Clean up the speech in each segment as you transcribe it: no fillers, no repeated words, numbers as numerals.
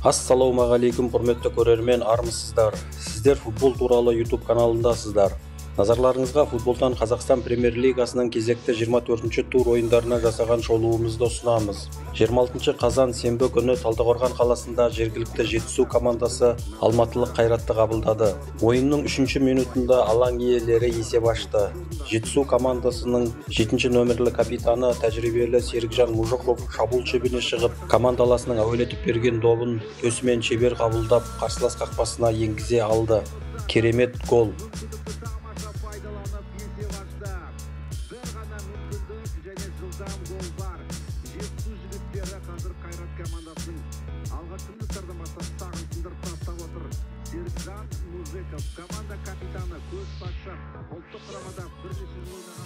Ассалаумағалейкум, құрметті көрермен, армысыздар. Сіздер футбол туралы YouTube каналындасыздар. Назарларыңызға футболдан Қазақстан Премьер-лигасының кезекті 24-ші тур ойындарына жасаған шолуымызды ұсынамыз. 26 қазан сенбі күні Талдықорған қаласында жергілікті Жетісу командасы Алматылық Қайратты қабылдады. Ойынның 3-ші минутында алаң иелері есеп ашты. Жетісу командасының 7-ші нөмірлі капитаны тәжірибелі Серікжан Мұжықов шабуыл шебіне шығып, командаласының әуелетіп берген добын төсімен шебер қабылдап, қарсылас қақпасына енгізе алды. Керемет гол!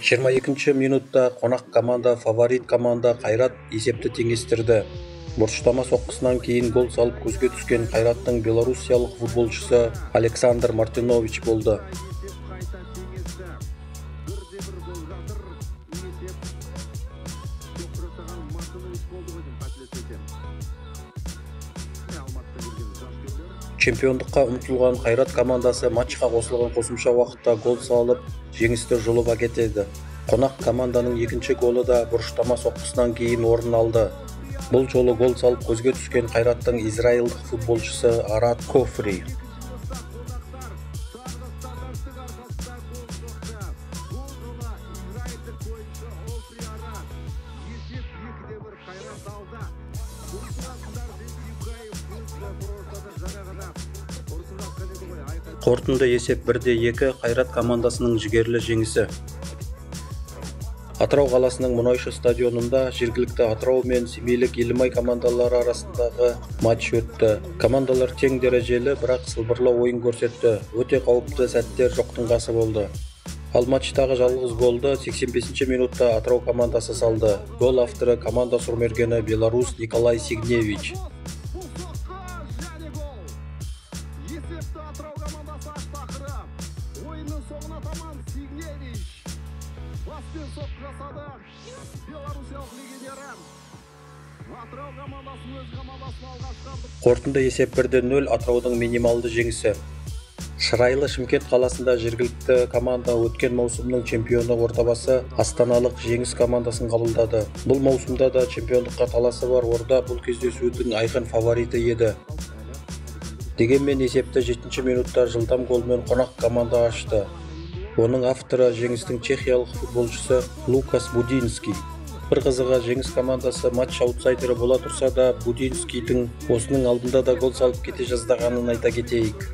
Жиырма екінші минутта қонақ команда фаворит команда Қайрат есепті теңестірді. Бұрыштама соққысынан кейін гол салып көзге түскен Қайраттың белорусиялық футболшысы Александр Мартинович болды. Чемпиондыққа ұмтылған Қайрат командасы матчқа қосылған қосымша уақытта гол салып, жеңісті жұлып әкетеді. Қонақ команданың екінші голы да бұрыштама соққысынан кейін орын алды. Бұл жолы гол салып көзге түскен Қайраттың израилдық футболшысы Арат Кофри. Қорытынды есеп 1-2 Қайрат командасының жігерлі жеңісі. Атырау қаласының Мұнайшы стадионында жергілікті Атырау мен Семейлік Елімай командалары арасындағы матч өтті. Командалар тең дәрежелі, бірақ сылбырлы ойын көрсетті. Өте қауіпті сәттер жоқтың қасы болды. Ал матчтағы жалғыз голды 85-ші минутта Атырау командасы салды. Гол авторы команда сұрмергені белорус Николай Сигневич. Қорытынды есеп 1-0 Атыраудың минималды жеңісі. Шырайлы Шымкент қаласында жергілікті команда өткен маусымның чемпионы Ордабасы астаналық Жеңіс командасын қабылдады. Бұл маусымда да чемпиондыққа таласы бар Орда бұл кездесудің айқын фавориті еді. Дегенмен есепті 7-ші минутта жылдам голмен қонақ команда ашты. Оның авторы жеңістің чехиялық футболшысы Лукас Будинский. Бір қызығы, Жеңіс командасы матч аутсайдері бола тұрса да, Будинскийдің осының алдында да гол салып кете жаздағанын айта кетейік.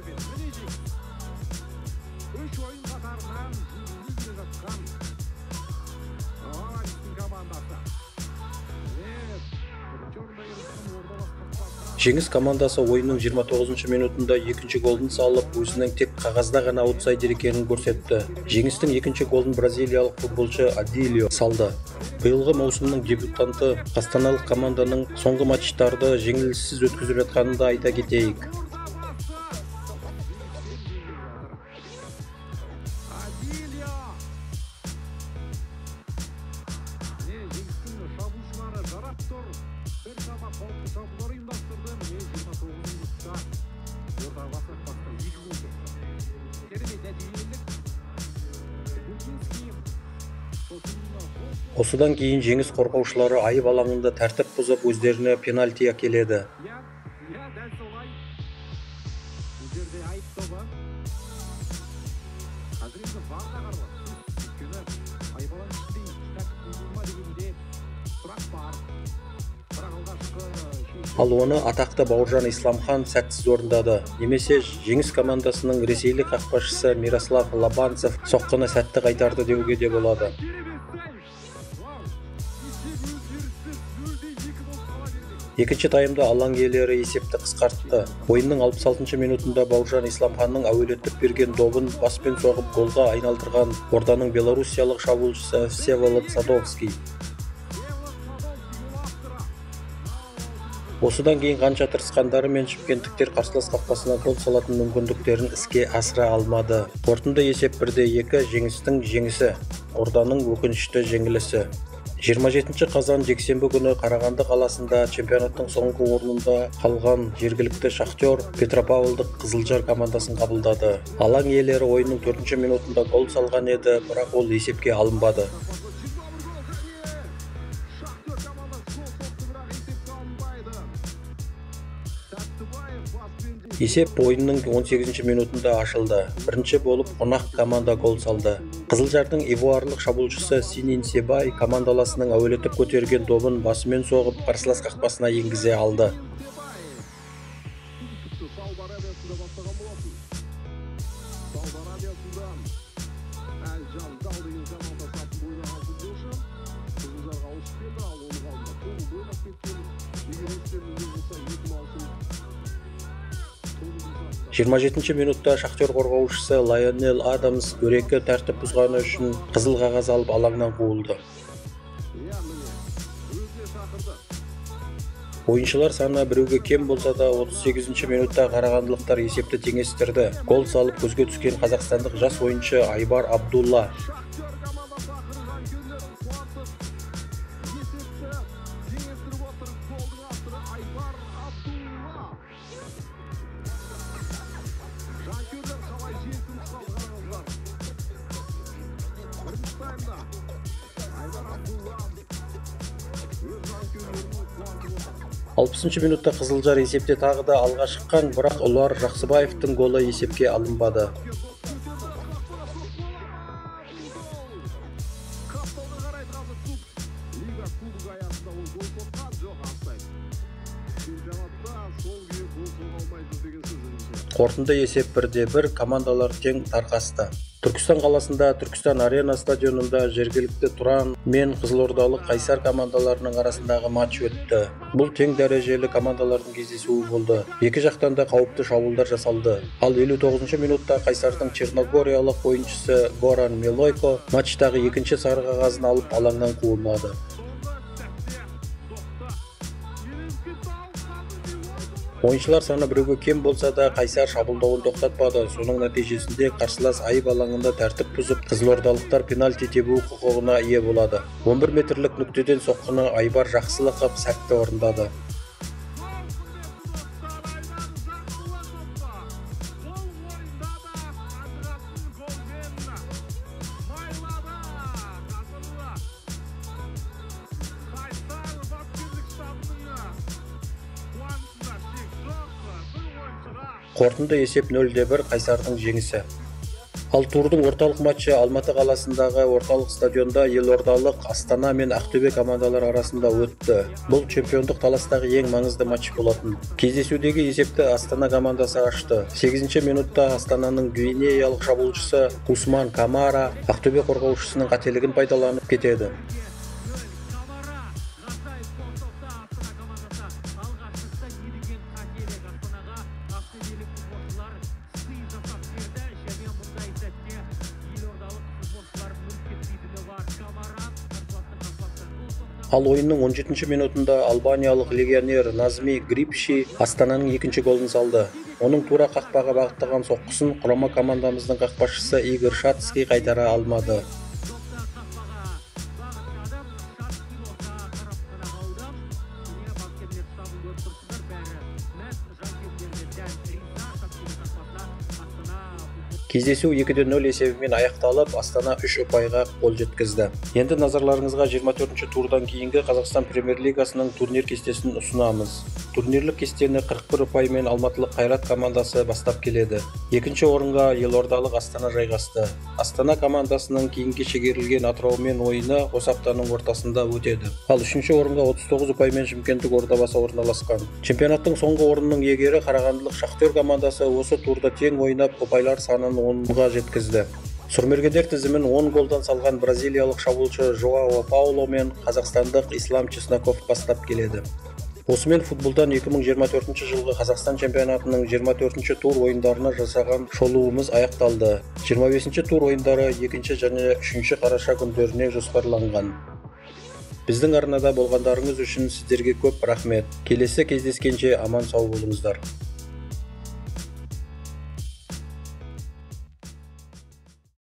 Жеңіс командасы ойынның 29-ші минутында екінші голын салып, өзінің тек қағазда ғана аутсайдер екенін көрсетті. Жеңістің екінші голын бразилиялық футболшы Адилио салды. Биылғы маусымның дебютанты астаналық команданың соңғы матчтарды жеңіліссіз өткізіп жатқанын да айта кетейік. Осыдан кейін Жеңіс қорғаушылары айып алаңында тәртіп бұзып өздеріне пенальти әкеледі. Ал оны атақты Бауыржан Исламхан сәтсіз орындады. Немесе Жеңіс командасының ресейлік қақпашысы Мирослав Лобанцев соққыны сәтті қайтарды деуге де болады. Екінші таймда алаң иелері есепті қысқартты. Ойынның 66-ші минутында Бауыржан Исламханның әуелетіп берген добын баспен соғып голға айналдырған Орданың белорусиялық шабуылшысы Всеволод Садовский. Осыдан кейін қанша тырысқандары мен шымкенттіктер қарсылас қақпасына гол салатын мүмкіндіктерін іске асыра алмады. Қорытынды есеп 1-2 Жеңістің жеңісі, Орданың өкінішті жеңілісі. 27 қазан жексенбі күні Қарағанды қаласында чемпионаттың соңғы орнында қалған жергілікті Шахтер Петропавлдық Қызылжар командасын қабылдады. Алаң иелері ойынның 4-ші минутында гол салған еді, бірақ ол есепке алынбады. Есеп ойынның 18-ші минутында ашылды. Бірінші болып қонақ команда гол салды. Қызылжардың ивуарлық шабуылшысы Синин Себай командаласының әуелетіп көтерген добын басымен соғып, қарсылас қақпасына енгізе алды. Жиырма жетінші минутта Шахтер қорғаушысы Лайонел Адамс дөрекі тәртіп бұзғаны үшін қызыл қағаз алып алаңнан қуылды. Ойыншылар саны біреуге кем болса да 38-ші минутта қарағандылықтар есепті теңестірді. Гол салып көзге түскен қазақстандық жас ойыншы Айбар Абдулла. Алпысыншы минутта Қызылжар есепте тағы да алға шыққан, бірақ Ұлар Жақсыбаевтың голы есепке алынбады. Қорытынды есеп 1-1, командалар тең тарқасты. Түркістан қаласында Түркістан Арена стадионында жергілікті Тұран мен Қызылордалық Қайсар командаларының арасындағы матч өтті. Бұл тең дәрежелі командалардың кездесуі болды. Екі жақтан да қауіпті шабуылдар жасалды. Ал 59-ші минутта Қайсардың черногориялық ойыншысы Горан Милойко матчтағы екінші сары қағазын алып алаңнан қуылмады. Ойыншылар саны біреуге кем болса да Қайсар шабуылдауын тоқтатпады. Соның нәтижесінде қарсылас айып алаңында тәртіп бұзып, қызылордалықтар пенальти тебу құқығына ие болады. 11 метрлік нүктеден соққыны Айбар Жақсылықов сәтті орындады. Қорытынды есеп 0-1 Қайсардың жеңісі. Ал турдың орталық матчы Алматы қаласындағы орталық стадионда елордалық Астана мен Ақтөбе командалар арасында өтті. Бұл чемпиондық таластағы ең маңызды матч болатын. Кездесудегі есепті Астана командасы ашты. 8-ші минутта Астананың гвинеялық шабуылшысы Усман Камара Ақтөбе қорғаушысының қателігін пайдаланып кетеді. Ал ойынның 17-ші минутында албаниялық легионер Назми Грипши Астананың екінші голын салды. Оның тура қақпаға бағыттаған соққысын құрама командамыздың қақпашысы Игорь Шацкий қайтара алмады. Кездесу 2-0 есебімен аяқталып, Астана 3 ұпайға қол жеткізді. Енді назарларыңызға 24-ші турдан кейінгі Қазақстан Премьер-лигасының турнир кестесін ұсынамыз. Турнирлік кестені 41 ұпаймен Алматылық Қайрат командасы бастап келеді. Екінші орынға елордалық Астана жайғасты. Астана командасының кейінге шегерілген Атыраумен ойыны осы аптаның ортасында өтеді. Ал үшінші орынға 39 ұпаймен Шымкенттік Ордабасы орналасқан. Чемпионаттың соңғы орынның иегері Қарағандылық Шахтер командасы осы турда тең ойнап ұпайлар санын 10-ға жеткізді. Сұрмергендер тізімін 10 голдан салған бразилиялық шабуылшы Жоао Пауло мен қазақстандық Ислам Чесноков бастап келеді. Осымен футболдан 2024 жылғы Қазақстан чемпионатының 24-ші тур ойындарына жасаған шолуымыз аяқталды. 25-ші тур ойындары 2-ші және 3-ші қараша күндеріне жоспарланған. Біздің арнада болғандарыңыз үшін сіздерге көп рахмет. Келесі кездескенше аман сау болыңыздар.